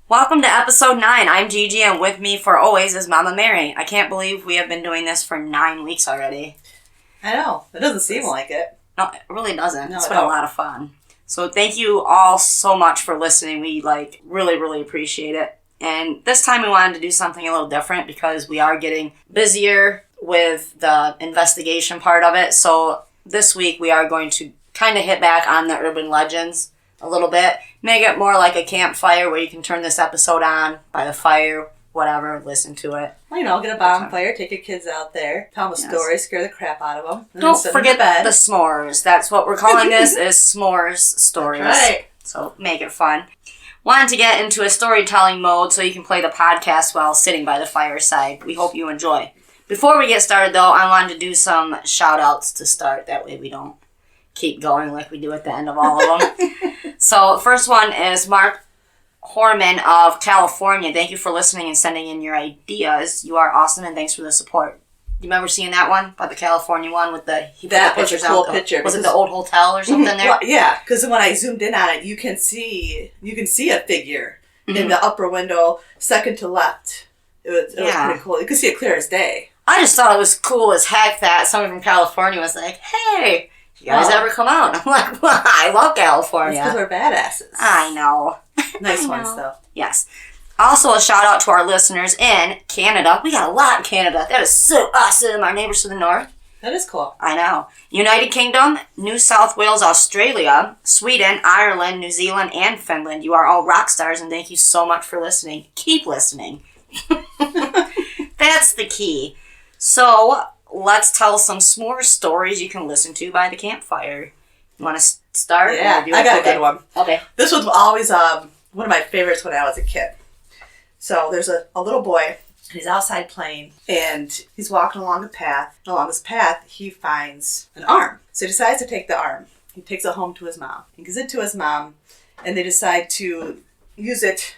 Welcome to episode 9. I'm Gigi, and with me for always is Mama Mary. I can't believe we have been doing this for 9 weeks already. I know. It doesn't seem like it. No, it really doesn't. No, it's been a lot of fun. So thank you all so much for listening. We really appreciate it. And this time we wanted to do something a little different because we are getting busier with the investigation part of it. So this week we are going to kind of hit back on the urban legends a little bit. Make it more like a campfire where you can turn this episode on by the fire, whatever, listen to it. Well, get a bonfire, take your kids out there, tell them a story, scare the crap out of them. Don't forget the s'mores. That's what we're calling this, is s'mores stories. Right. So make it fun. Wanted to get into a storytelling mode so you can play the podcast while sitting by the fireside. We hope you enjoy. Before we get started, though, I wanted to do some shout-outs to start. That way we don't keep going like we do at the end of all of them. So, first one is Mark Horman of California. Thank you for listening and sending in your ideas. You are awesome, and thanks for the support. You remember seeing that one? About the California one with the... That was a cool picture. Was it the old hotel or something there? Well, yeah, because when I zoomed in on it, you can see a figure in the upper window, second to left. It was pretty cool. You could see it clear as day. I just thought it was cool as heck that someone from California was like, hey... You guys ever come out? I'm like, well, I love California. It's because we're badasses. I know. Nice ones, though. Yes. Also, a shout out to our listeners in Canada. We got a lot in Canada. That is so awesome. Our neighbors to the north. That is cool. I know. United Kingdom, New South Wales, Australia, Sweden, Ireland, New Zealand, and Finland. You are all rock stars, and thank you so much for listening. Keep listening. That's the key. So... let's tell some s'more stories you can listen to by the campfire. You want to start? Yeah, I got a good one. Okay. This was always one of my favorites when I was a kid. So there's a little boy, and he's outside playing, and he's walking along a path. And along this path, he finds an arm. So he decides to take the arm. He takes it home to his mom. He gives it to his mom, and they decide to use it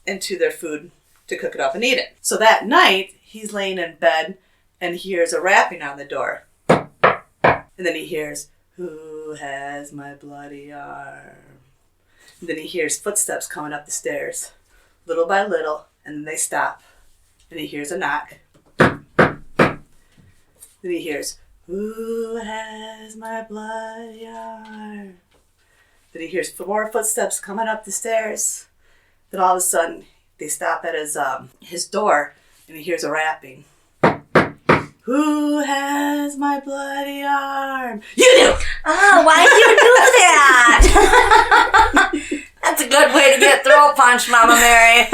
into their food to cook it up and eat it. So that night, he's laying in bed, and he hears a rapping on the door. And then he hears, "Who has my bloody arm?" And then he hears footsteps coming up the stairs, little by little, and then they stop. And he hears a knock. Then he hears, "Who has my bloody arm?" Then he hears more footsteps coming up the stairs. Then all of a sudden, they stop at his door, and he hears a rapping. "Who has my bloody arm?" You do! Oh, why did you do that? That's a good way to get throat punch, Mama Mary.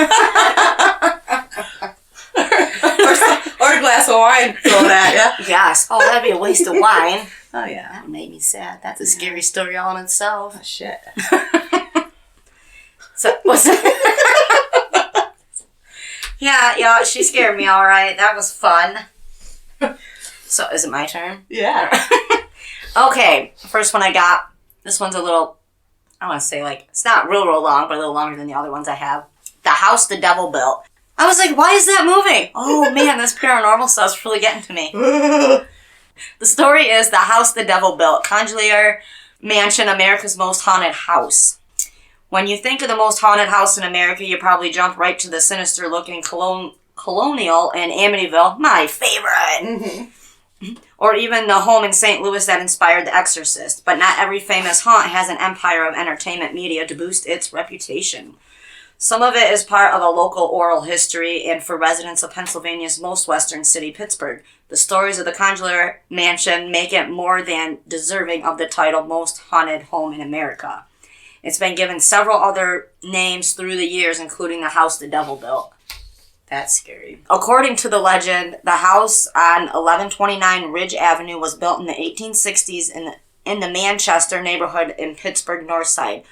or a glass of wine thrown at you. Yes. Oh, that'd be a waste of wine. Oh, yeah. That made me sad. That's a scary story all in itself. Oh, shit. So, what's that? Yeah, she scared me all right. That was fun. So, is it my turn? Yeah. Okay, first one I got. This one's a little, I want to say it's not real long, but a little longer than the other ones I have. The House the Devil Built. I was like, why is that moving? Oh man, this paranormal stuff's really getting to me. The story is The House the Devil Built, Conjure Mansion, America's most haunted house. When you think of the most haunted house in America, you probably jump right to the sinister-looking Colonial in Amityville, my favorite. Mm-hmm. Or even the home in St. Louis that inspired The Exorcist. But not every famous haunt has an empire of entertainment media to boost its reputation. Some of it is part of a local oral history, and for residents of Pennsylvania's most western city, Pittsburgh, the stories of the Conjure Mansion make it more than deserving of the title Most Haunted Home in America. It's been given several other names through the years, including the House the Devil Built. That's scary. According to the legend, the house on 1129 Ridge Avenue was built in the 1860s in the Manchester neighborhood in Pittsburgh North Side.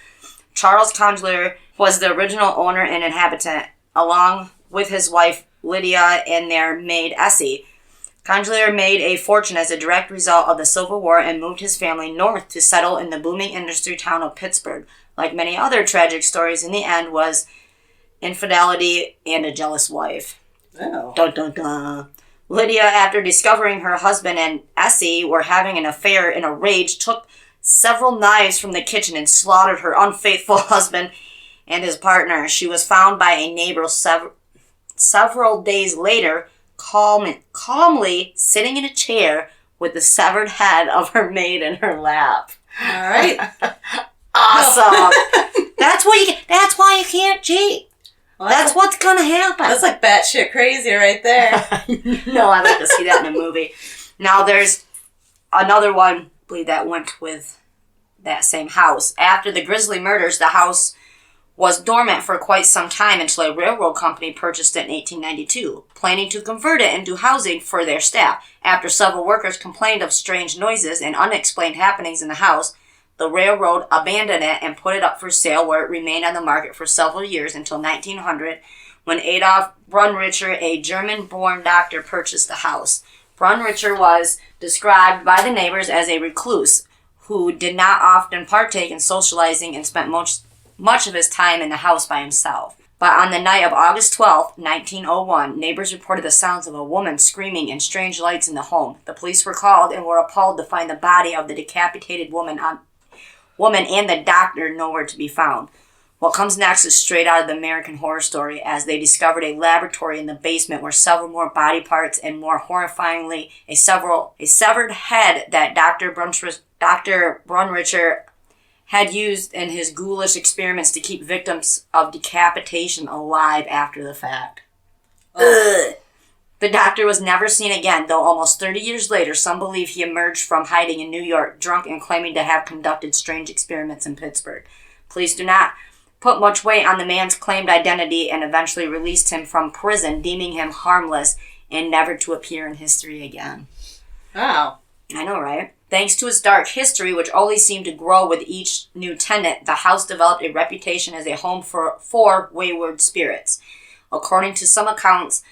Charles Conjure was the original owner and inhabitant, along with his wife Lydia and their maid Essie. Congelar made a fortune as a direct result of the Civil War and moved his family north to settle in the booming industry town of Pittsburgh. Like many other tragic stories, in the end was infidelity and a jealous wife. Oh. Dun, dun, dun. Lydia, after discovering her husband and Essie were having an affair, in a rage, took several knives from the kitchen and slaughtered her unfaithful husband and his partner. She was found by a neighbor several days later, calmly sitting in a chair with the severed head of her maid in her lap. All right. Awesome. That's why you can't cheat. Well, that's what's gonna happen. That's like batshit crazy right there. No, I'd like to see that in a movie. Now there's another one, I believe, that went with that same house. After the grisly murders, the house was dormant for quite some time until a railroad company purchased it in 1892, planning to convert it into housing for their staff. After several workers complained of strange noises and unexplained happenings in the house, the railroad abandoned it and put it up for sale, where it remained on the market for several years until 1900, when Adolf Brunricher, a German-born doctor, purchased the house. Brunricher was described by the neighbors as a recluse who did not often partake in socializing and spent much of his time in the house by himself. But on the night of August 12, 1901, neighbors reported the sounds of a woman screaming and strange lights in the home. The police were called and were appalled to find the body of the decapitated woman and the doctor nowhere to be found. What comes next is straight out of the American Horror Story, as they discovered a laboratory in the basement where several more body parts and, more horrifyingly, a severed head that Dr. Brunricher had used in his ghoulish experiments to keep victims of decapitation alive after the fact. Ugh. The doctor was never seen again, though almost 30 years later, some believe he emerged from hiding in New York, drunk and claiming to have conducted strange experiments in Pittsburgh. Police do not put much weight on the man's claimed identity and eventually released him from prison, deeming him harmless and never to appear in history again. Wow. I know, right? Thanks to its dark history, which only seemed to grow with each new tenant, the house developed a reputation as a home for wayward spirits. According to some accounts,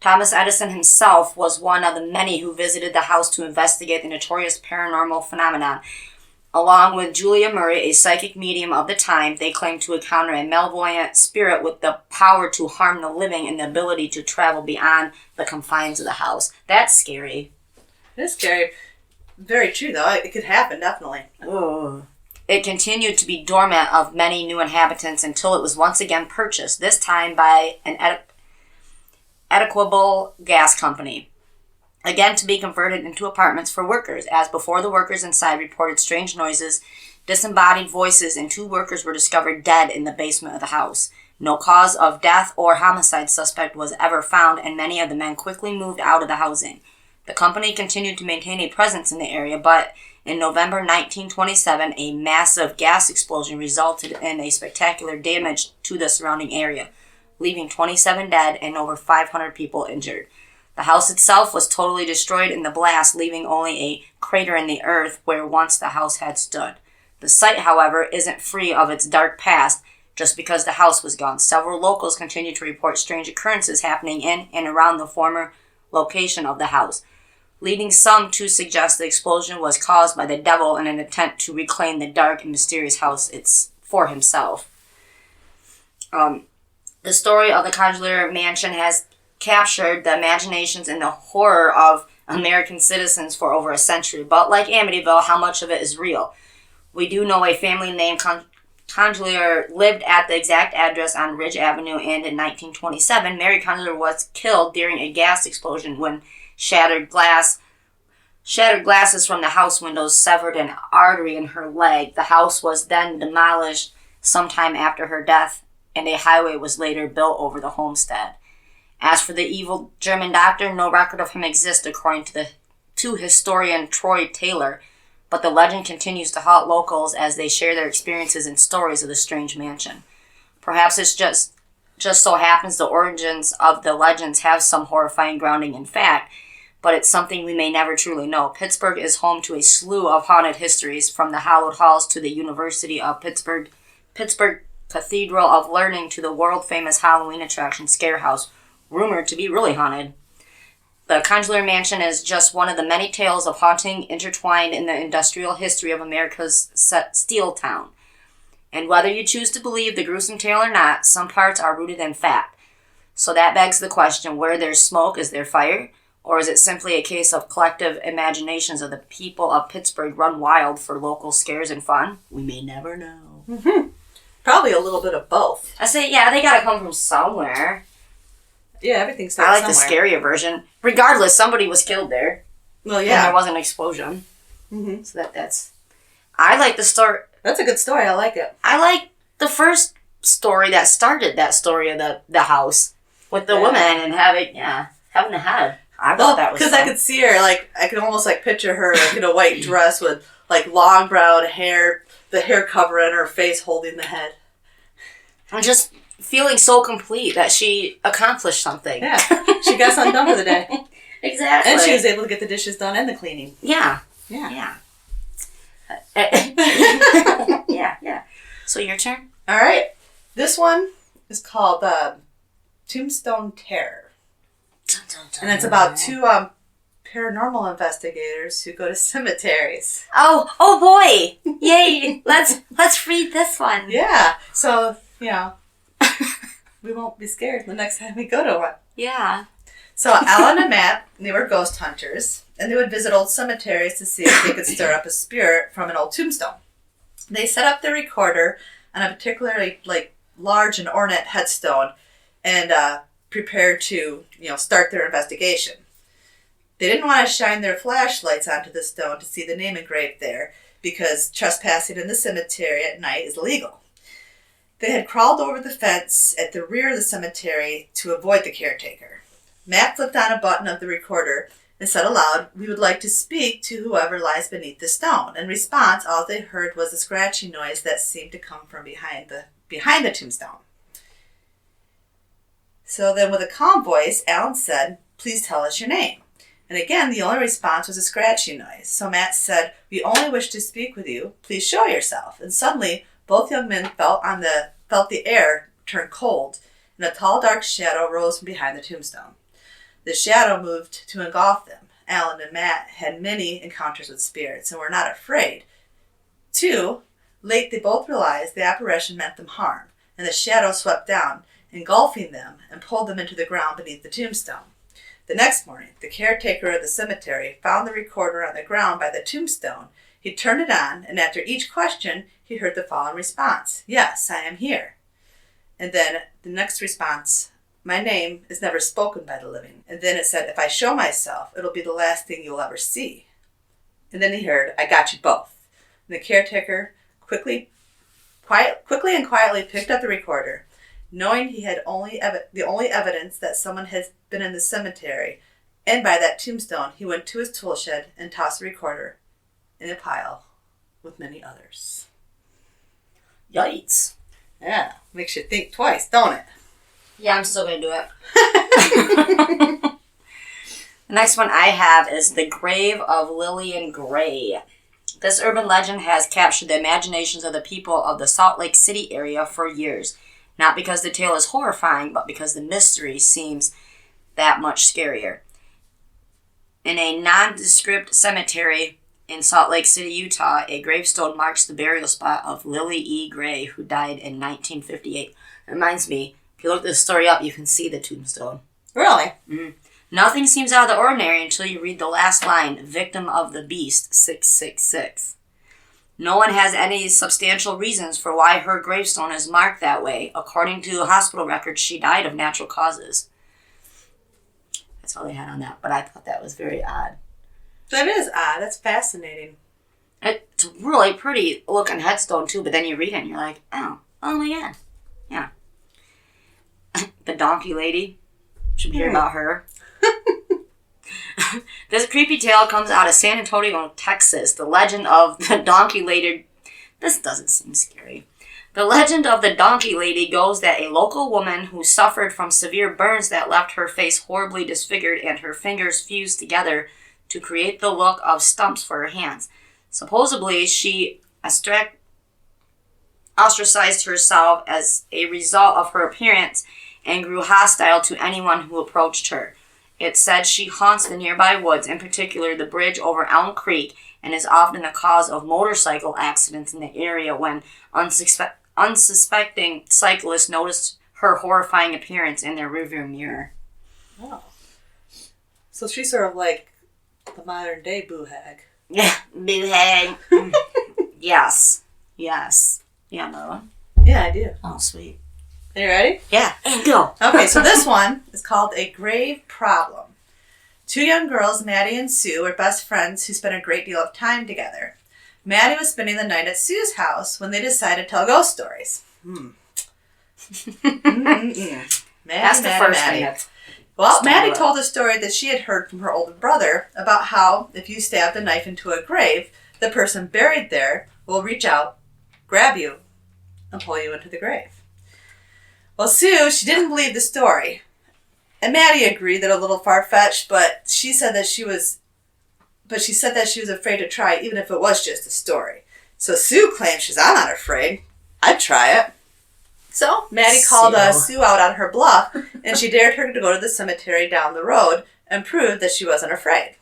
Thomas Edison himself was one of the many who visited the house to investigate the notorious paranormal phenomenon. Along with Julia Murray, a psychic medium of the time, they claimed to encounter a malevolent spirit with the power to harm the living and the ability to travel beyond the confines of the house. That's scary. It is scary. Very true, though. It could happen, definitely. Ugh. It continued to be dormant of many new inhabitants until it was once again purchased, this time by an Equitable gas company, again to be converted into apartments for workers. As before, the workers inside reported strange noises, disembodied voices, and 2 workers were discovered dead in the basement of the house. No cause of death or homicide suspect was ever found, and many of the men quickly moved out of the housing. The company continued to maintain a presence in the area, but in November 1927, a massive gas explosion resulted in a spectacular damage to the surrounding area, leaving 27 dead and over 500 people injured. The house itself was totally destroyed in the blast, leaving only a crater in the earth where once the house had stood. The site, however, isn't free of its dark past. Just because the house was gone, several locals continue to report strange occurrences happening in and around the former location of the house, leading some to suggest the explosion was caused by the devil in an attempt to reclaim the dark and mysterious house for himself. The story of the Congelar Mansion has captured the imaginations and the horror of American citizens for over a century, but like Amityville, how much of it is real? We do know a family named Congelar lived at the exact address on Ridge Avenue, and in 1927, Mary Congelar was killed during a gas explosion when shattered glasses from the house windows severed an artery in her leg. The house was then demolished sometime after her death, and a highway was later built over the homestead. As for the evil German doctor, no record of him exists according to historian Troy Taylor, but the legend continues to haunt locals as they share their experiences and stories of the strange mansion. Perhaps it's just so happens the origins of the legends have some horrifying grounding in fact, but it's something we may never truly know. Pittsburgh is home to a slew of haunted histories, from the hallowed halls to the University of Pittsburgh Cathedral of Learning to the world-famous Halloween attraction Scare House, rumored to be really haunted. The Congeler Mansion is just one of the many tales of haunting intertwined in the industrial history of America's steel town. And whether you choose to believe the gruesome tale or not, some parts are rooted in fact. So that begs the question, where there's smoke, is there fire? Or is it simply a case of collective imaginations of the people of Pittsburgh run wild for local scares and fun? We may never know. Mm-hmm. Probably a little bit of both. I say, yeah, they gotta come from somewhere. Yeah, everything starts I like somewhere. the scarier version. Regardless, somebody was killed there. Well, And yeah. there was an explosion. Mm-hmm. So that's... I like the story... That's a good story. I like it. I like the first story that started that story of the house. With the woman and having a head. I thought that was because fun. I could see her, like, I could almost, like, picture her, like, in a white dress with, like, long brown hair, the hair covering her face, holding the head. I'm just feeling so complete that she accomplished something. Yeah. She got something done for the day. Exactly. And she was able to get the dishes done and the cleaning. Yeah. Yeah. Yeah. So your turn? All right. This one is called Tombstone Terror. And it's about two paranormal investigators who go to cemeteries. Oh boy! Yay! Let's read this one. Yeah. So, we won't be scared the next time we go to one. Yeah. So Alan and Matt, they were ghost hunters, and they would visit old cemeteries to see if they could stir up a spirit from an old tombstone. They set up their recorder on a particularly large and ornate headstone and prepared to start their investigation. They didn't want to shine their flashlights onto the stone to see the name engraved there because trespassing in the cemetery at night is illegal. They had crawled over the fence at the rear of the cemetery to avoid the caretaker. Matt flipped on a button of the recorder and said aloud, "We would like to speak to whoever lies beneath the stone." In response, all they heard was a scratching noise that seemed to come from behind the tombstone. So then with a calm voice, Alan said, "Please tell us your name." And again, the only response was a scratching noise. So Matt said, "We only wish to speak with you. Please show yourself." And suddenly, both young men felt the air turn cold, and a tall, dark shadow rose from behind the tombstone. The shadow moved to engulf them. Alan and Matt had many encounters with spirits and were not afraid. Too late, they both realized the apparition meant them harm, and the shadow swept down, engulfing them and pulled them into the ground beneath the tombstone. The next morning, the caretaker of the cemetery found the recorder on the ground by the tombstone. He turned it on, and after each question, he heard the following response: "Yes, I am here." And then the next response: "My name is never spoken by the living." And then it said, "If I show myself, it'll be the last thing you'll ever see." And then he heard, "I got you both." And the caretaker quickly and quietly picked up the recorder. Knowing he had the only evidence that someone has been in the cemetery and by that tombstone, he went to his tool shed and tossed the recorder in a pile with many others. Yikes. Yeah, makes you think twice, don't it? Yeah, I'm still gonna do it. The next one I have is The Grave of Lillian Gray. This urban legend has captured the imaginations of the people of the Salt Lake City area for years. Not because the tale is horrifying, but because the mystery seems that much scarier. In a nondescript cemetery in Salt Lake City, Utah, a gravestone marks the burial spot of Lily E. Gray, who died in 1958. It reminds me, if you look this story up, you can see the tombstone. Really? Mm-hmm. Nothing seems out of the ordinary until you read the last line, "Victim of the Beast, 666. No one has any substantial reasons for why her gravestone is marked that way. According to hospital records, she died of natural causes. That's all they had on that, but I thought that was very odd. That is odd. That's fascinating. It's a really pretty looking headstone too, but then you read it and you're like, oh my god. Yeah. The donkey lady. Should we hear about her? This creepy tale comes out of San Antonio, Texas. The legend of the donkey lady... This doesn't seem scary. The legend of the donkey lady goes that a local woman who suffered from severe burns that left her face horribly disfigured and her fingers fused together to create the look of stumps for her hands. Supposedly, she ostracized herself as a result of her appearance and grew hostile to anyone who approached her. It's said she haunts the nearby woods, in particular the bridge over Elm Creek, and is often the cause of motorcycle accidents in the area when unsuspecting cyclists notice her horrifying appearance in their rearview mirror. Oh. So she's sort of like the modern day boo hag. Yeah, boo hag. Yes. Yes. Yeah, another one? Yeah, I do. Oh, sweet. Are you ready? Yeah, and go. Okay, so this one is called A Grave Problem. Two young girls, Maddie and Sue, were best friends who spent a great deal of time together. Maddie was spending the night at Sue's house when they decided to tell ghost stories. That's the first thing. Well, Maddie told a story that she had heard from her older brother about how if you stabbed a knife into a grave, the person buried there will reach out, grab you, and pull you into the grave. Well, Sue, she didn't believe the story. And Maddie agreed that a little far-fetched, but she said that she was afraid to try even if it was just a story. So Sue claims I'm not afraid. I'd try it. So Maddie called Sue out on her bluff, and she dared her to go to the cemetery down the road and prove that she wasn't afraid.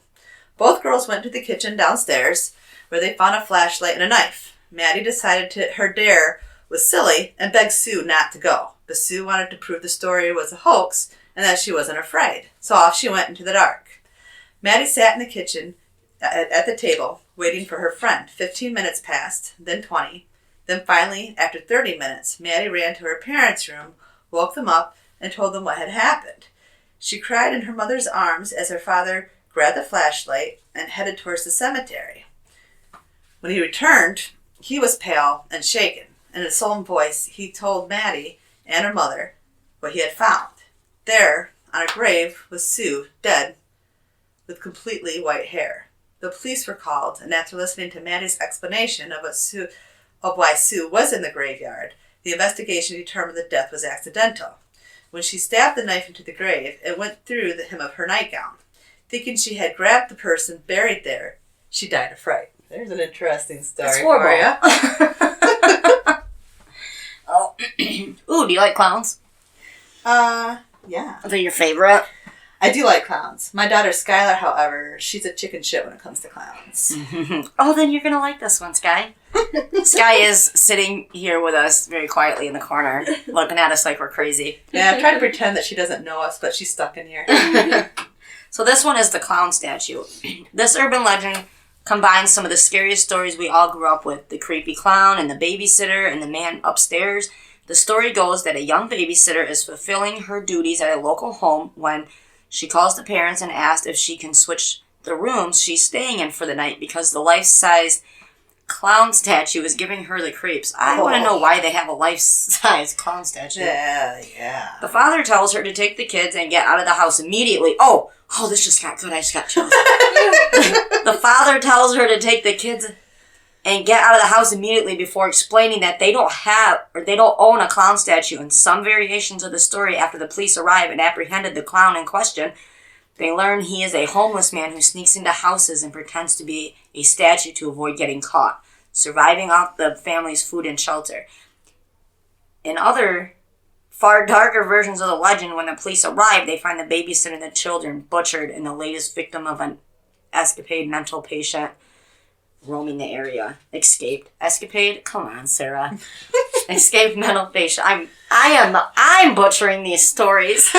Both girls went to the kitchen downstairs, where they found a flashlight and a knife. Maddie decided her dare was silly and begged Sue not to go. But Sue wanted to prove the story was a hoax and that she wasn't afraid. So off she went into the dark. Maddie sat in the kitchen at the table, waiting for her friend. 15 minutes passed, then 20. Then finally, after 30 minutes, Maddie ran to her parents' room, woke them up, and told them what had happened. She cried in her mother's arms as her father grabbed the flashlight and headed towards the cemetery. When he returned, he was pale and shaken. In a solemn voice, he told Maddie and her mother what he had found. There, on a grave, was Sue, dead, with completely white hair. The police were called, and after listening to Maddie's explanation of why Sue was in the graveyard, the investigation determined that death was accidental. When she stabbed the knife into the grave, it went through the hem of her nightgown. Thinking she had grabbed the person buried there, she died of fright. There's an interesting story. That's horrible. Oh. Ooh, do you like clowns? Yeah. Are they your favorite? I do like clowns. My daughter Skylar, however, she's a chicken shit when it comes to clowns. Oh, then you're going to like this one, Sky. Sky is sitting here with us very quietly in the corner, looking at us like we're crazy. Yeah, I try to pretend that she doesn't know us, but she's stuck in here. So this one is the clown statue. This urban legend combines some of the scariest stories we all grew up with. The creepy clown and the babysitter and the man upstairs. The story goes that a young babysitter is fulfilling her duties at a local home when she calls the parents and asks if she can switch the rooms she's staying in for the night because the life-size clown statue is giving her the creeps. I want to know why they have a life-size clown statue. Yeah. The father tells her to take the kids and get out of the house immediately. Oh, this just got good. I just got chills. The father tells her to take the kids and get out of the house immediately before explaining that they don't own a clown statue. In some variations of the story, after the police arrive and apprehended the clown in question, they learn he is a homeless man who sneaks into houses and pretends to be a statue to avoid getting caught, surviving off the family's food and shelter. In other far darker versions of the legend, when the police arrive, they find the babysitter and the children butchered and the latest victim of an escapade mental patient roaming the area. Escapade? Come on, Sarah. Escaped mental patient. I'm butchering these stories.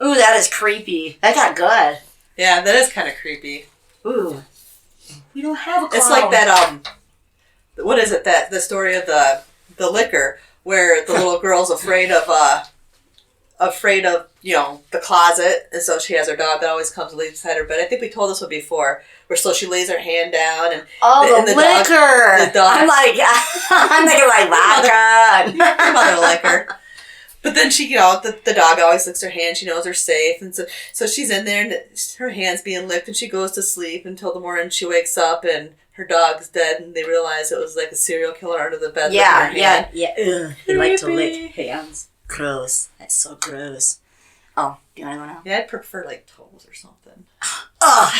Ooh, that is creepy. That got good. Yeah, that is kind of creepy. Ooh. We don't have a clown. It's like that, what is it, the story of the liquor, where the little girl's afraid of, the closet, and so she has her dog that always comes and lays beside her bed. I think we told this one before, where so she lays her hand down and the liquor. The dog. I'm thinking like vodka. Mother liquor. But then she, the dog always licks her hand. She knows her safe, and so she's in there, and her hand's being licked, and she goes to sleep until the morning. She wakes up, and her dog's dead, and they realize it was like a serial killer under the bed. Yeah. Ugh, he liked to lick hands. Gross. That's so gross. Oh, do you want to go now? Yeah, I'd prefer like toes or something. Oh,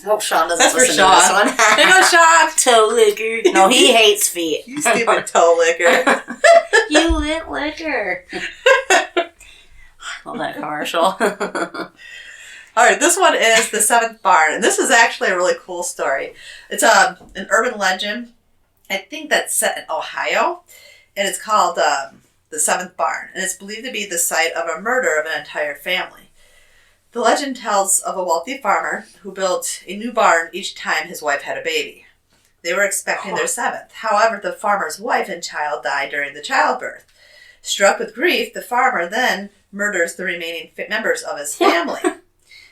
hope Sean doesn't That's listen for Sean. to this one. There goes Sean. Toe licker. No, he hates feet. You stupid toe licker. You lit liquor. I love that commercial. All right, this one is the Seventh Barn, and this is actually a really cool story. It's an urban legend. I think that's set in Ohio, and it's called the Seventh Barn, and it's believed to be the site of a murder of an entire family. The legend tells of a wealthy farmer who built a new barn each time his wife had a baby. They were expecting their seventh. However, the farmer's wife and child died during the childbirth. Struck with grief, the farmer then murders the remaining members of his family.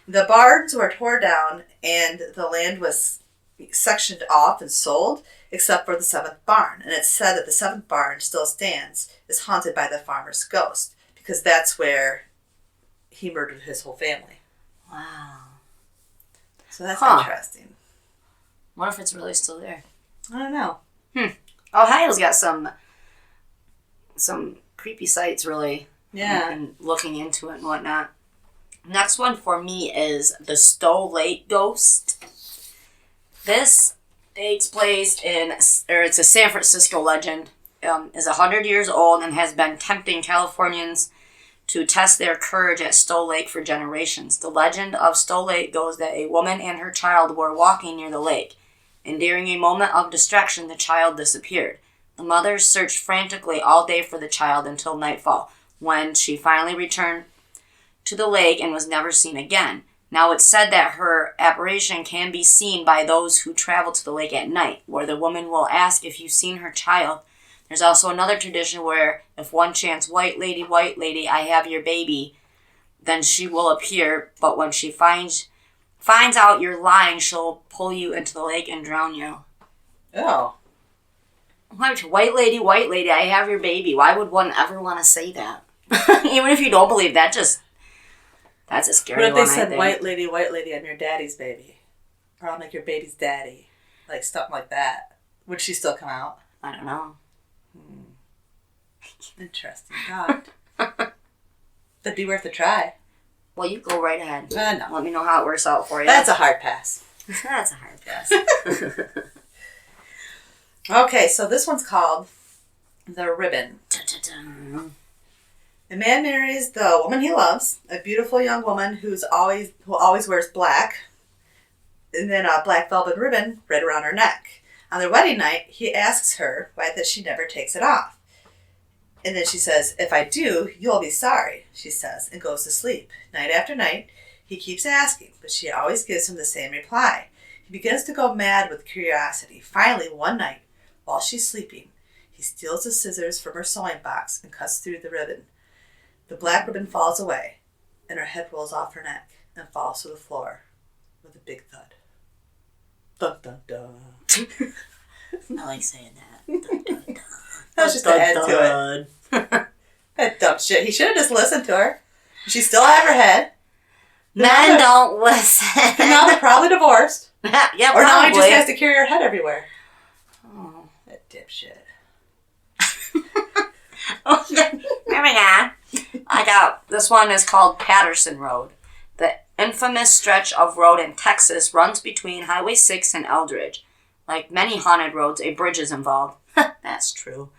The barns were torn down and the land was sectioned off and sold, except for the seventh barn. And it's said that the seventh barn still stands, is haunted by the farmer's ghost, because that's where he murdered his whole family. Wow. So that's interesting. What if it's really still there? I don't know. Ohio's got some creepy sites, really. Yeah. And looking into it and whatnot. Next one for me is the Stowe Lake Ghost. This takes place it's a San Francisco legend. Is 100 years old and has been tempting Californians to test their courage at Stowe Lake for generations. The legend of Stowe Lake goes that a woman and her child were walking near the lake, and during a moment of distraction, the child disappeared. The mother searched frantically all day for the child until nightfall, when she finally returned to the lake and was never seen again. Now it's said that her apparition can be seen by those who travel to the lake at night, where the woman will ask if you've seen her child. There's also another tradition where if one chants, white lady, I have your baby," then she will appear, but when she finds out you're lying, she'll pull you into the lake and drown you. Oh. White lady, I have your baby. Why would one ever want to say that? Even if you don't believe that, that's a scary one. What if they said, white lady, I'm your daddy's baby? Or I'm like your baby's daddy. Like something like that. Would she still come out? I don't know. Interesting thought. That'd be worth a try. Well, you go right ahead. No. Let me know how it works out for you. That's a hard pass. That's a hard pass. Okay, so this one's called The Ribbon. A man marries the woman he loves, a beautiful young woman who always wears black, and then a black velvet ribbon right around her neck. On their wedding night, he asks her why that she never takes it off. And then she says, "If I do, you'll be sorry," she says, and goes to sleep. Night after night, he keeps asking, but she always gives him the same reply. He begins to go mad with curiosity. Finally, one night, while she's sleeping, he steals the scissors from her sewing box and cuts through the ribbon. The black ribbon falls away, and her head rolls off her neck and falls to the floor with a big thud. Dun, dun, dun. I like saying that. Dun, dun, dun. That was just to add to it. That dumb shit. He should have just listened to her. She still had her head. Men don't listen. And now they're probably divorced. Yeah, or probably. now he just has to carry her head everywhere. Oh. That dipshit. Okay, moving on. This one is called Patterson Road. The infamous stretch of road in Texas runs between Highway 6 and Eldridge. Like many haunted roads, a bridge is involved. That's true.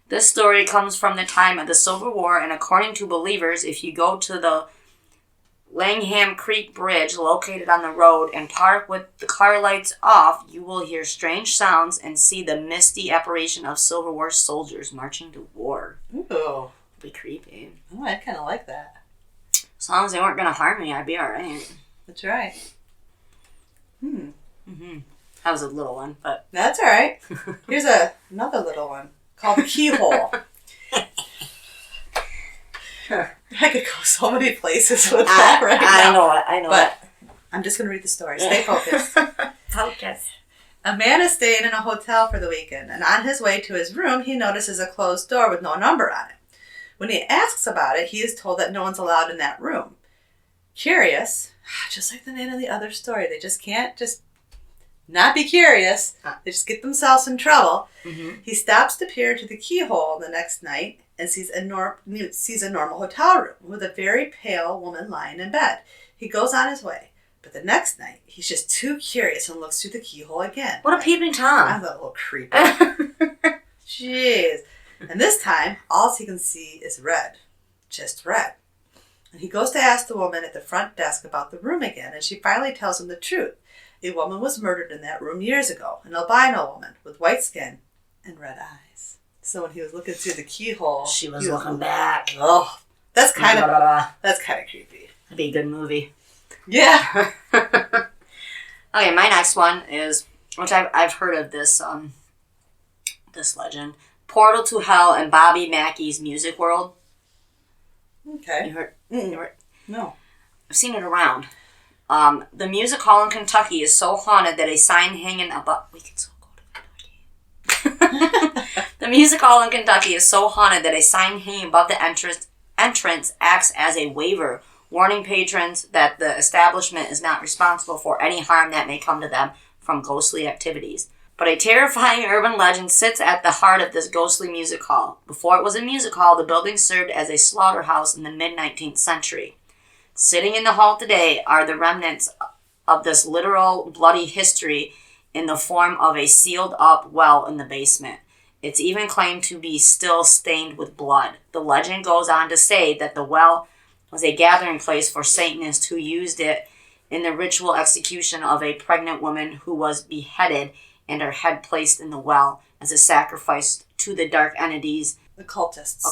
This story comes from the time of the Civil War, and according to believers, if you go to the Langham Creek Bridge located on the road and park with the car lights off, you will hear strange sounds and see the misty apparition of Civil War soldiers marching to war. Ooh. It'd be creepy. Oh, I kind of like that. As long as they weren't going to harm me, I'd be alright. That's right. That was a little one, but... That's alright. Here's another little one called the Keyhole. I could go so many places with that right now. I know but I'm just going to read the story. Stay focused. Focus. A man is staying in a hotel for the weekend, and on his way to his room, he notices a closed door with no number on it. When he asks about it, he is told that no one's allowed in that room. Curious, just like the man in the other story, they just can't just not be curious. They just get themselves in trouble. Mm-hmm. He stops to peer into the keyhole the next night and sees a normal hotel room with a very pale woman lying in bed. He goes on his way, but the next night, he's just too curious and looks through the keyhole again. What a peeping Tom. I'm a little creepy. Jeez. And this time, all he can see is red. Just red. And he goes to ask the woman at the front desk about the room again, and she finally tells him the truth. A woman was murdered in that room years ago, an albino woman with white skin and red eyes. So when he was looking through the keyhole, she was looking back. Oh, that's kind of creepy. That'd be a good movie. Yeah. Okay, my next one is, which I've heard of this this legend, Portal to Hell and Bobby Mackey's Music World. Okay. You heard? No. I've seen it around. The music hall in Kentucky is so haunted that a sign hanging above... We could still go to Kentucky. The music hall in Kentucky is so haunted that a sign hanging above the entrance acts as a waiver, warning patrons that the establishment is not responsible for any harm that may come to them from ghostly activities. But a terrifying urban legend sits at the heart of this ghostly music hall. Before it was a music hall, the building served as a slaughterhouse in the mid-19th century. Sitting in the hall today are the remnants of this literal bloody history in the form of a sealed-up well in the basement. It's even claimed to be still stained with blood. The legend goes on to say that the well was a gathering place for Satanists who used it in the ritual execution of a pregnant woman who was beheaded and her head placed in the well as a sacrifice to the dark entities. Occultists.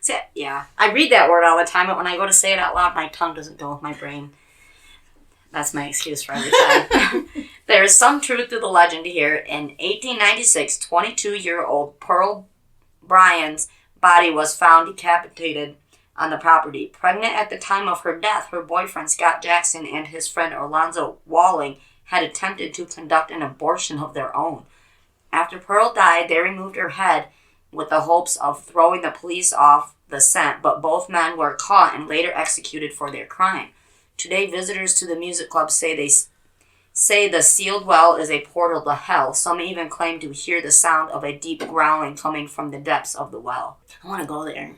So, yeah. I read that word all the time, but when I go to say it out loud, my tongue doesn't go with my brain. That's my excuse for every time. There is some truth to the legend here. In 1896, 22-year-old Pearl Bryan's body was found decapitated on the property. Pregnant at the time of her death, her boyfriend Scott Jackson and his friend Orlando Walling had attempted to conduct an abortion of their own. After Pearl died, they removed her head with the hopes of throwing the police off the scent, but both men were caught and later executed for their crime. Today, visitors to the music club say the sealed well is a portal to hell. Some even claim to hear the sound of a deep growling coming from the depths of the well. I want to go there.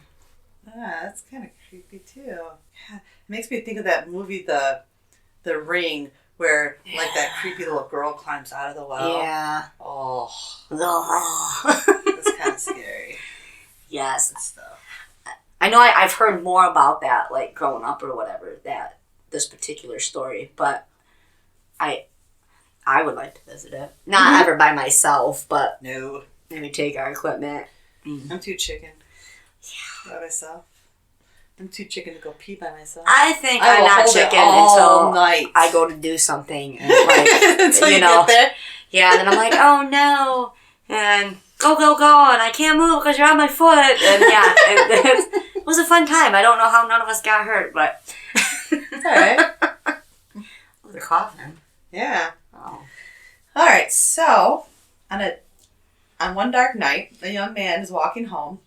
That's kind of creepy too. Yeah. It makes me think of that movie, The Ring, where like that creepy little girl climbs out of the well. Yeah. Oh. That's kind of scary. Yes. And stuff. I know I've heard more about that, like growing up or whatever, this particular story, but I would like to visit it. Not ever by myself, but no. Maybe take our equipment. I'm too chicken. Yeah. By myself. I'm too chicken to go pee by myself. I think I'm not chicken until I go to do something. And like, until you get there? Yeah, and then I'm like, oh no. And go, and I can't move because you're on my foot. And yeah, it was a fun time. I don't know how none of us got hurt, but... Alright. Oh, the coffin. Yeah. Oh. Alright, so, on one dark night, a young man is walking home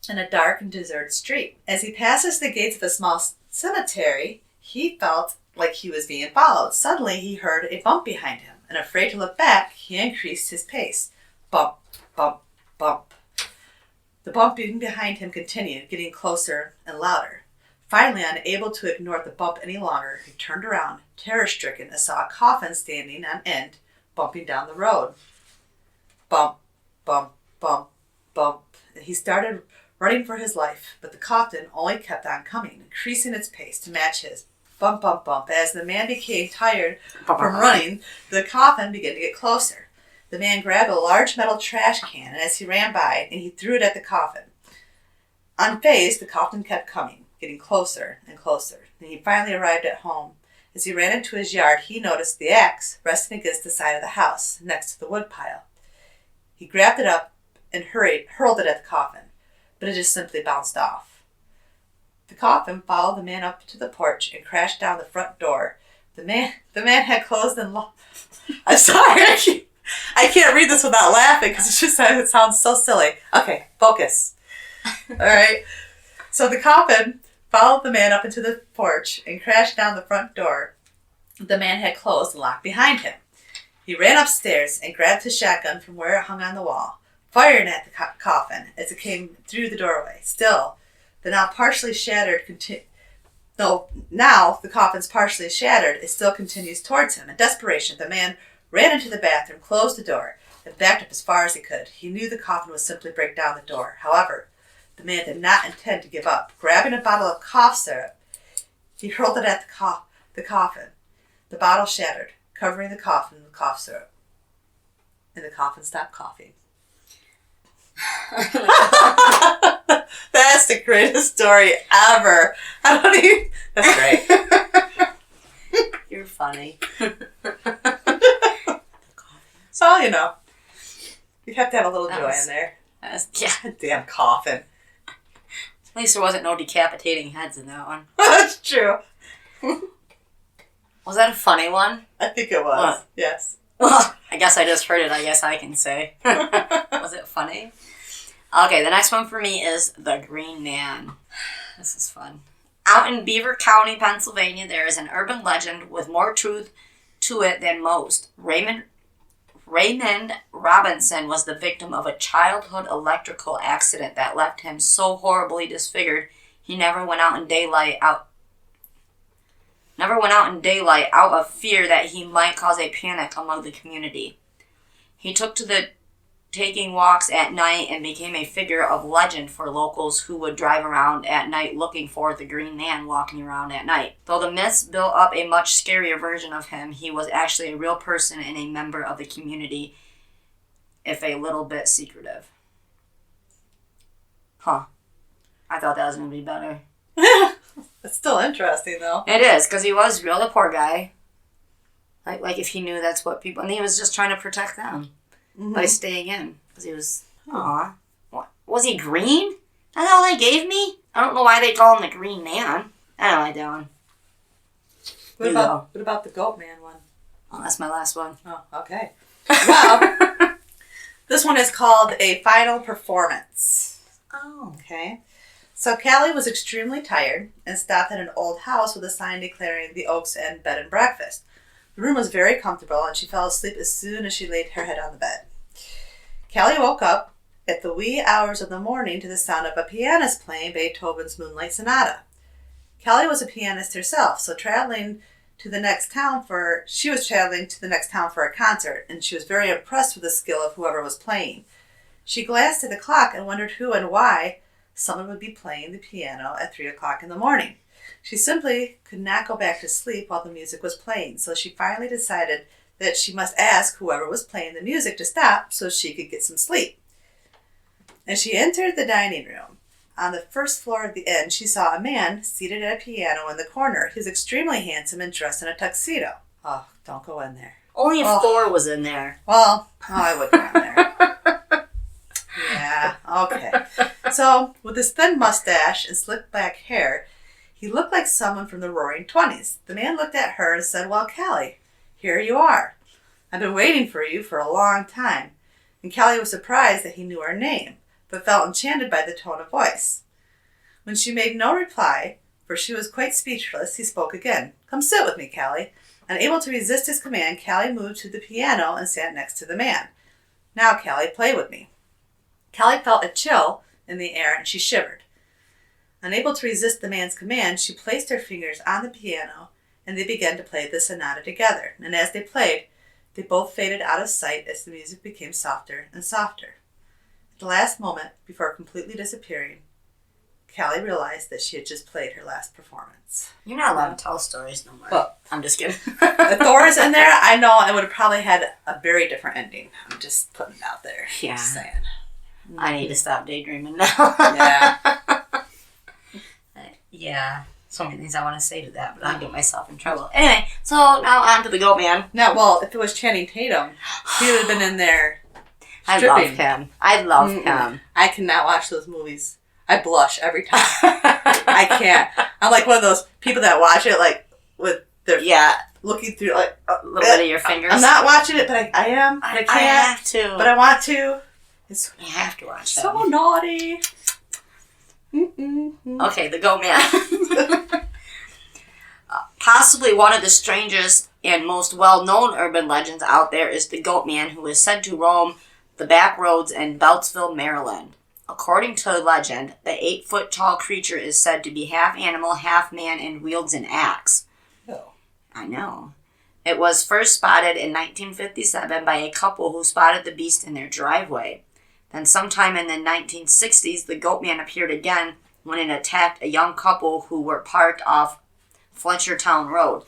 in a dark and deserted street. As he passes the gates of a small cemetery, he felt like he was being followed. Suddenly, he heard a bump behind him, and afraid to look back, he increased his pace. Bump, bump, bump. The bumping behind him continued, getting closer and louder. Finally, unable to ignore the bump any longer, he turned around, terror-stricken, and saw a coffin standing on end, bumping down the road. Bump, bump, bump, bump. And he started running for his life, but the coffin only kept on coming, increasing its pace to match his. Bump, bump, bump. As the man became tired from running, the coffin began to get closer. The man grabbed a large metal trash can, and as he ran by, and he threw it at the coffin. Unfazed, the coffin kept coming, getting closer and closer. And he finally arrived at home. As he ran into his yard, he noticed the axe resting against the side of the house, next to the woodpile. He grabbed it up and hurled it at the coffin, but it just simply bounced off. The coffin followed the man up to the porch and crashed down the front door. The man had closed and locked. I'm sorry, I can't read this without laughing because it sounds so silly. Okay, focus. All right. So the coffin followed the man up into the porch and crashed down the front door the man had closed and locked behind him. He ran upstairs and grabbed his shotgun from where it hung on the wall, firing at the coffin as it came through the doorway. Still, the now the coffin's partially shattered, it still continues towards him. In desperation, the man ran into the bathroom, closed the door, and backed up as far as he could. He knew the coffin would simply break down the door. However, the man did not intend to give up. Grabbing a bottle of cough syrup, he hurled it at the coffin. The bottle shattered, covering the coffin with cough syrup. And the coffin stopped coughing. That's the greatest story ever. I don't even... That's great. You're funny. So, you know, you have to have a little joy in there. Yeah. Damn coffin. At least there wasn't no decapitating heads in that one. That's true. Was that a funny one? I think it was. What? Yes. Well, I guess I just heard it. I guess I can say. Was it funny? Okay, the next one for me is The Green Man. This is fun. Out in Beaver County, Pennsylvania, there is an urban legend with more truth to it than most. Raymond Robinson was the victim of a childhood electrical accident that left him so horribly disfigured he never went out in daylight out of fear that he might cause a panic among the community. He took to taking walks at night and became a figure of legend for locals who would drive around at night looking for the Green Man walking around at night. Though the myths built up a much scarier version of him, he was actually a real person and a member of the community, if a little bit secretive. Huh. I thought that was going to be better. It's still interesting, though. It is, because he was real, the poor guy. Like if he knew that's what people... And he was just trying to protect them. Mm-hmm. By staying in. Because he was... Aw. What? Was he green? That's all they gave me? I don't know why they call him the Green Man. I don't like that one. What about the Goat Man one? Oh, that's my last one. Oh, okay. Well, this one is called A Final Performance. Oh. Okay. So Callie was extremely tired and stopped at an old house with a sign declaring the Oaks End Bed and Breakfast. The room was very comfortable, and she fell asleep as soon as she laid her head on the bed. Callie woke up at the wee hours of the morning to the sound of a pianist playing Beethoven's Moonlight Sonata. Callie was a pianist herself, so she was traveling to the next town for a concert, and she was very impressed with the skill of whoever was playing. She glanced at the clock and wondered who and why someone would be playing the piano at 3 o'clock in the morning. She simply could not go back to sleep while the music was playing, so she finally decided that she must ask whoever was playing the music to stop so she could get some sleep. As she entered the dining room, on the first floor of the inn, she saw a man seated at a piano in the corner. He was extremely handsome and dressed in a tuxedo. Oh, don't go in there. Only if Thor was in there. Well, I would go in there. Yeah, okay. So, with his thin mustache and slick back hair, he looked like someone from the Roaring Twenties. The man looked at her and said, "Well, Callie, here you are. I've been waiting for you for a long time." And Callie was surprised that he knew her name, but felt enchanted by the tone of voice. When she made no reply, for she was quite speechless, he spoke again. "Come sit with me, Callie." Unable to resist his command, Callie moved to the piano and sat next to the man. "Now, Callie, play with me." Callie felt a chill in the air and she shivered. Unable to resist the man's command, she placed her fingers on the piano and they began to play the sonata together. And as they played, they both faded out of sight as the music became softer and softer. At the last moment, before completely disappearing, Callie realized that she had just played her last performance. You're not allowed to tell stories no more. Well, I'm just kidding. If Thor is in there, I know it would have probably had a very different ending. I'm just putting it out there. Yeah. Just saying. I need to stop daydreaming now. Yeah. Yeah. So many things I want to say to that, but I'll get myself in trouble. Anyway, so now on to the Goat Man. Now, well, if it was Channing Tatum, he would have been in there stripping. I love him. I cannot watch those movies. I blush every time. I can't. I'm like one of those people that watch it like with their looking through like a little bit of your fingers. I'm not watching it, but I am. But I can't. I have to. But I want to. You have to watch so them. naughty. Okay, the Goat Man. Possibly one of the strangest and most well-known urban legends out there is the Goat Man, who is said to roam the back roads in Beltsville, Maryland. According to legend, the 8-foot-tall creature is said to be half animal, half man, and wields an axe. Oh. I know. It was first spotted in 1957 by a couple who spotted the beast in their driveway. Then sometime in the 1960s, the goat man appeared again when it attacked a young couple who were parked off Fletchertown Road.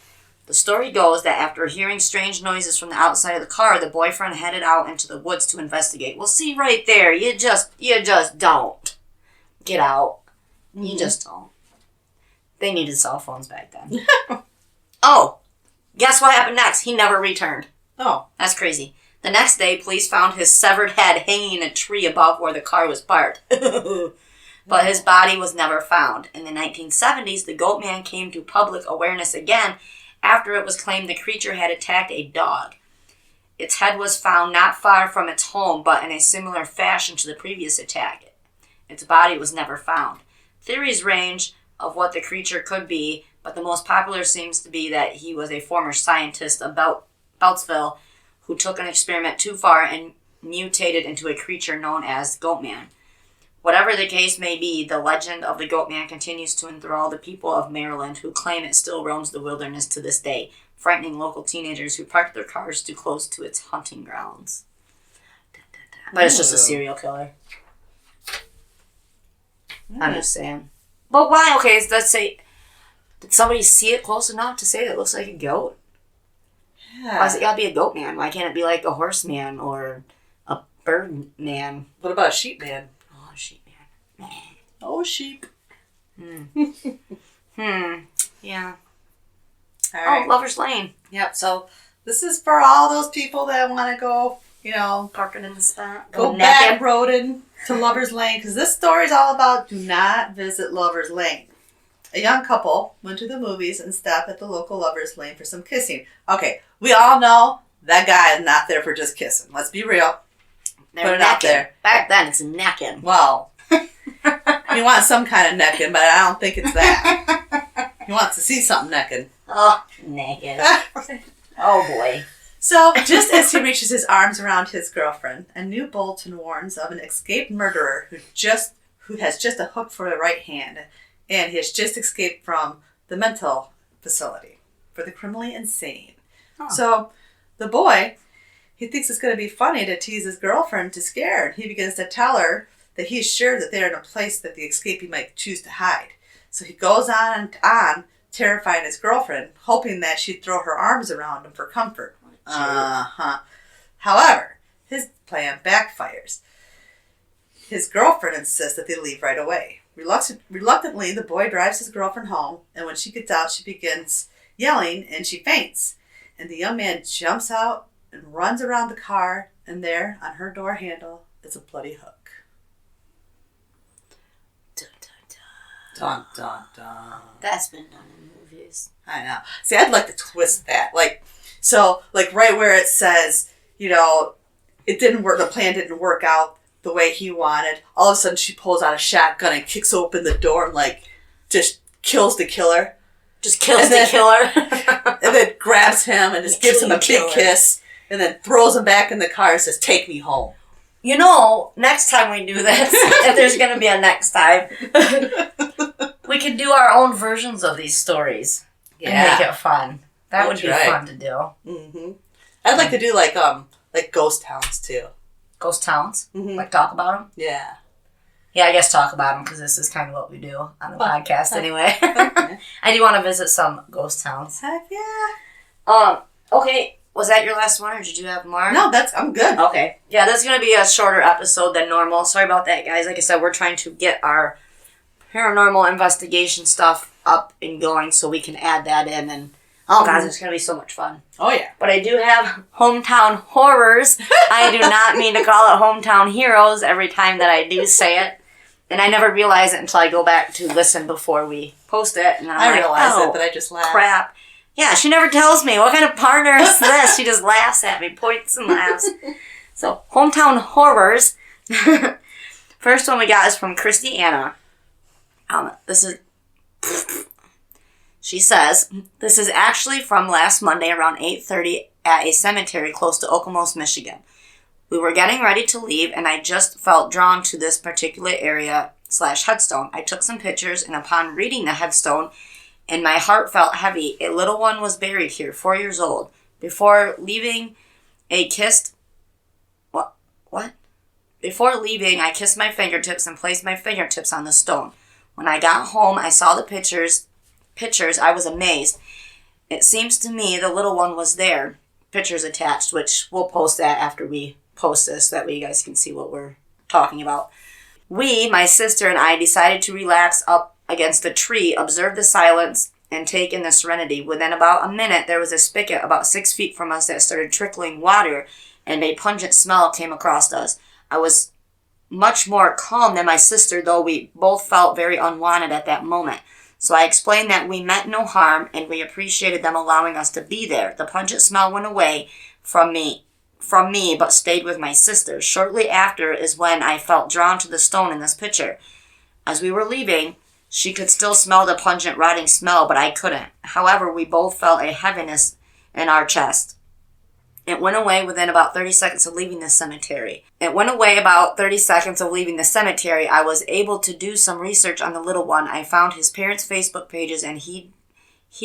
The story goes that after hearing strange noises from the outside of the car, the boyfriend headed out into the woods to investigate. Well, see right there, you just don't get out. Mm-hmm. You just don't. They needed cell phones back then. Oh, guess what happened next? He never returned. Oh, that's crazy. The next day, police found his severed head hanging in a tree above where the car was parked. But his body was never found. In the 1970s, the goat man came to public awareness again after it was claimed the creature had attacked a dog. Its head was found not far from its home, but in a similar fashion to the previous attack. Its body was never found. Theories range of what the creature could be, but the most popular seems to be that he was a former scientist of Beltsville who took an experiment too far and mutated into a creature known as Goatman. Whatever the case may be, the legend of the Goatman continues to enthrall the people of Maryland, who claim it still roams the wilderness to this day, frightening local teenagers who park their cars too close to its hunting grounds. But it's just a serial killer. I'm just saying. But why? Okay, let's say, did somebody see it close enough to say it looks like a goat? Yeah. Why does it gotta be a goat man? Why can't it be like a horse man or a bird man? What about a sheep man? Oh, a sheep man. Oh, sheep. Yeah. All right. Oh, Lover's Lane. Yep, so this is for all those people that want to go, parking in the spot. Go back roading to Lover's Lane, because this story is all about do not visit Lover's Lane. A young couple went to the movies and stopped at the local Lover's Lane for some kissing. Okay, we all know that guy is not there for just kissing. Let's be real. They're Put it necking. out there. Back then, it's necking. Well, you want some kind of necking, but I don't think it's that. He wants to see something necking. Oh, naked. Oh, boy. So, just as he reaches his arms around his girlfriend, a new bulletin warns of an escaped murderer who has just a hook for the right hand, and he has just escaped from the mental facility for the criminally insane. Oh. So, the boy, he thinks it's going to be funny to tease his girlfriend to scare her. He begins to tell her that he is sure that they're in a place that the escapee might choose to hide. So he goes on and on, terrifying his girlfriend, hoping that she'd throw her arms around him for comfort. However, his plan backfires. His girlfriend insists that they leave right away. Reluctantly, the boy drives his girlfriend home, and when she gets out, she begins yelling, and she faints. And the young man jumps out and runs around the car, and there, on her door handle, is a bloody hook. Dun, dun, dun. Dun, dun, dun. That's been done in movies. I know. See, I'd like to twist that. Right where it says, it didn't work, the plan didn't work out the way he wanted. All of a sudden, she pulls out a shotgun and kicks open the door and, just kills the killer. Just kills the killer. And then grabs him and just gives him a big kiss. And then throws him back in the car and says, "Take me home." Next time we do this, if there's going to be a next time, we could do our own versions of these stories. And make it fun. That would be fun to do. Mm-hmm. I'd like to do ghost towns too. Ghost towns? Mm-hmm. Talk about them? Yeah. Yeah, I guess talk about them because this is kind of what we do on the podcast anyway. I do want to visit some ghost towns. Heck yeah. Okay. Was that your last one, or did you have more? No, I'm good. Okay. Yeah, that's going to be a shorter episode than normal. Sorry about that, guys. Like I said, we're trying to get our paranormal investigation stuff up and going so we can add that in. And, oh, guys, it's going to be so much fun. Oh, yeah. But I do have hometown horrors. I do not mean to call it hometown heroes every time that I do say it. And I never realize it until I go back to listen before we post it. And I realize it, but I just laugh. Crap. Yeah, she never tells me. What kind of partner is this? She just laughs at me, points and laughs. So, hometown horrors. First one we got is from Christy Anna. She says, "This is actually from last Monday around 8:30 at a cemetery close to Okemos, Michigan. We were getting ready to leave, and I just felt drawn to this particular area/headstone. I took some pictures, and upon reading the headstone, and my heart felt heavy. A little one was buried here, 4 years old. Before leaving, I kissed my fingertips and placed my fingertips on the stone. When I got home, I saw the pictures. I was amazed. It seems to me the little one was there. Pictures attached, which we'll post that after we post this. That way you guys can see what we're talking about. We, my sister and I, decided to relax up against a tree, observe the silence, and take in the serenity. Within about a minute, there was a spigot about 6 feet from us that started trickling water, and a pungent smell came across us. I was much more calm than my sister, though we both felt very unwanted at that moment. So I explained that we meant no harm, and we appreciated them allowing us to be there. The pungent smell went away from me, but stayed with my sister. Shortly after is when I felt drawn to the stone in this picture. As we were leaving, she could still smell the pungent, rotting smell, but I couldn't. However, we both felt a heaviness in our chest. It went away within about 30 seconds of leaving the cemetery. I was able to do some research on the little one. I found his parents' Facebook pages, and he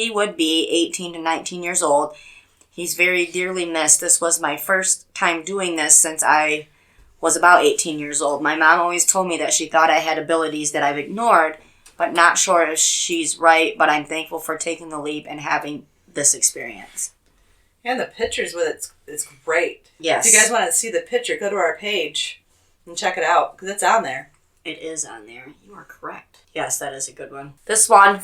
would be 18 to 19 years old. He's very dearly missed. This was my first time doing this since I was about 18 years old. My mom always told me that she thought I had abilities that I've ignored, but not sure if she's right, but I'm thankful for taking the leap and having this experience. And the pictures with it's great. Yes. If you guys want to see the picture, go to our page and check it out, because it's on there. It is on there. You are correct. Yes, that is a good one. This one,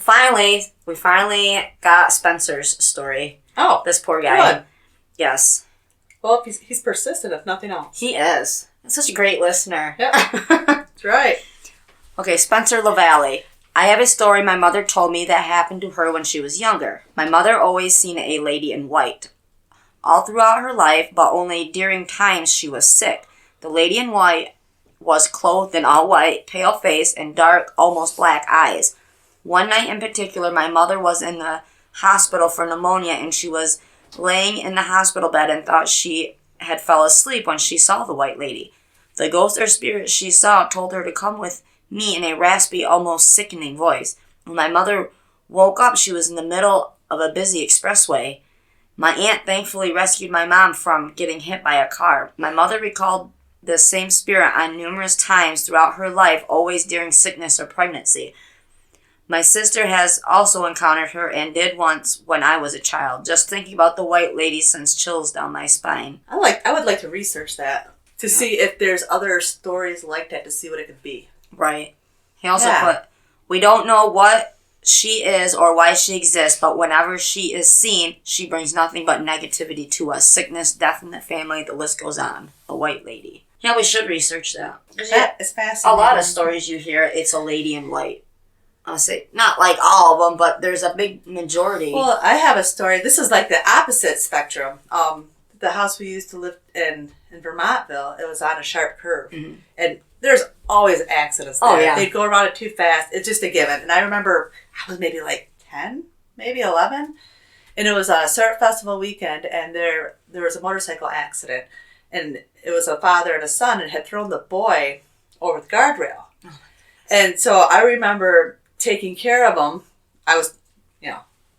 we finally got Spencer's story. Oh. This poor guy. Good. Yes. Well, he's persistent, if nothing else. He is. He's such a great listener. Yep. That's right. Okay, Spencer LaValle. I have a story my mother told me that happened to her when she was younger. My mother always seen a lady in white all throughout her life, but only during times she was sick. The lady in white was clothed in all white, pale face, and dark, almost black eyes. One night in particular, my mother was in the hospital for pneumonia, and she was laying in the hospital bed and thought she had fell asleep when she saw the white lady. The ghost or spirit she saw told her to come with me in a raspy, almost sickening voice. When my mother woke up, she was in the middle of a busy expressway. My aunt thankfully rescued my mom from getting hit by a car. My mother recalled the same spirit on numerous times throughout her life, always during sickness or pregnancy. My sister has also encountered her and did once when I was a child. Just thinking about the white lady sends chills down my spine. I would like to research that to see if there's other stories like that, to see what it could be. Right. He also put, we don't know what she is or why she exists, but whenever she is seen, she brings nothing but negativity to us. Sickness, death in the family, the list goes on. A white lady. Yeah, we should research that. That is fascinating. A lot of stories you hear, it's a lady in white. I'll say, not like all of them, but there's a big majority. Well, I have a story. This is like the opposite spectrum. The house we used to live in Vermontville, it was on a sharp curve. Mm-hmm. And there's always accidents there. Oh, yeah. They'd go around it too fast. It's just a given. And I remember I was maybe like 10, maybe 11. And it was a Surf Festival weekend, and there was a motorcycle accident. And it was a father and a son, and had thrown the boy over the guardrail. Oh, and so I remember taking care of him. I was,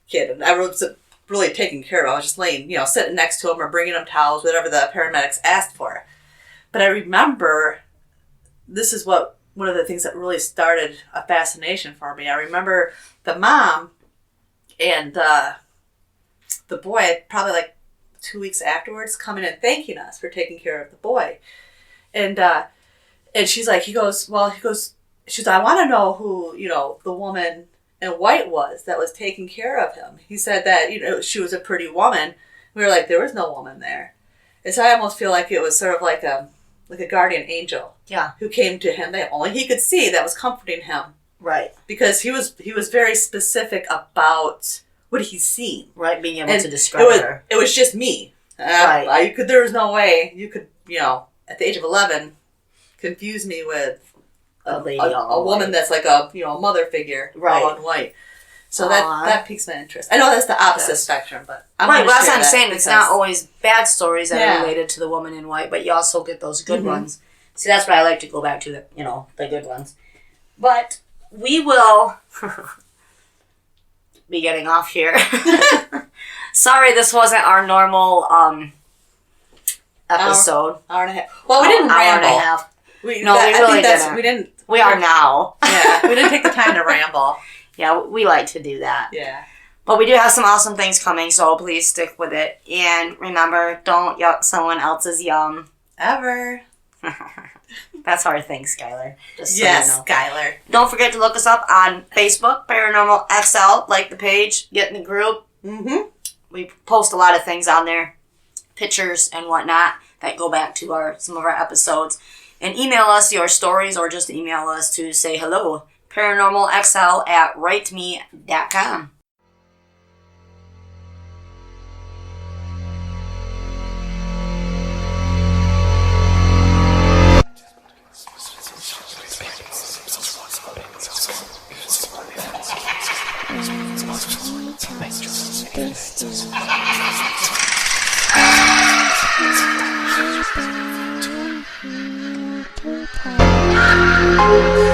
kid. I was really taking care of him. I was just laying, sitting next to him or bringing him towels, whatever the paramedics asked for. But I remember, this is one of the things that really started a fascination for me. I remember the mom and the boy, probably like 2 weeks afterwards, coming and thanking us for taking care of the boy. And she's like, she's like, I want to know who, the woman in white was that was taking care of him. He said that, she was a pretty woman. We were like, there was no woman there. And so I almost feel like it was sort of like a guardian angel. Yeah. Who came to him that only he could see, that was comforting him. Right. Because he was very specific about what he's seen. Right, being able to describe her. It was just me. Right. There was no way you could, at the age of 11, confuse me with a woman that's like a mother figure, right, all in white. So that piques my interest. I know that's the opposite spectrum, but right. Well, that's what I'm saying. It's not always bad stories that are related to the woman in white, but you also get those good ones. See, that's why I like to go back to the good ones. But we will be getting off here. Sorry, this wasn't our normal episode. Hour and a half. Well, we didn't hour ramble. and a half. We really didn't. We didn't. We are now. Yeah, we didn't take the time to ramble. Yeah, we like to do that. Yeah. But we do have some awesome things coming, so please stick with it. And remember, don't yuck someone else's yum. Ever. That's our thing, Skylar. Just so Yes, you know. Skylar. Don't forget to look us up on Facebook, Paranormal XL. Like the page, get in the group. Mm-hmm. We post a lot of things on there, pictures and whatnot that go back to some of our episodes. And email us your stories or just email us to say hello. ParanormalXL@writeme.com. Bye.